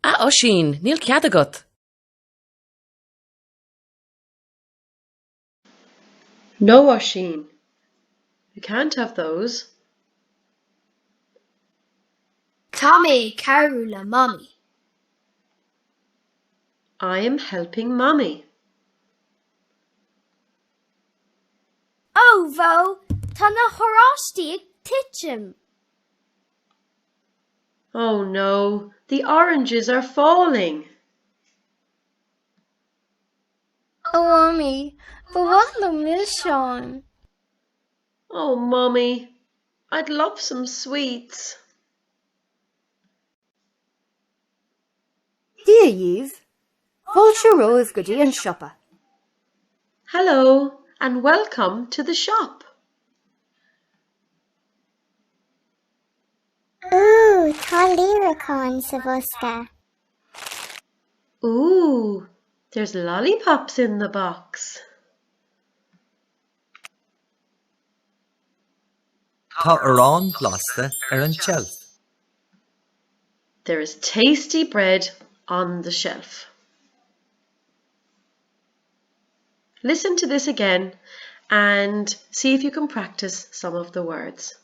Oisín, níl cead agat. No, Oisín. You can't have those. Tá mé cabhrú le Mamaí. I am helping Mummy. Oh, bhó, tá na hórástaí ag titim. Oh no, the oranges are falling. Oh, Mummy, bhfuil na mil seán. Oh, Mummy, I'd love some sweets. Dia Yves, Fáilte romh go dtí an siopa. Hello and welcome to the shop. Ooh, tá líreachán sa bhosca. Ooh, there's lollipops in the box. Tá arán blasta an shelf. There is tasty bread on the shelf. Listen to this again and see if you can practice some of the words.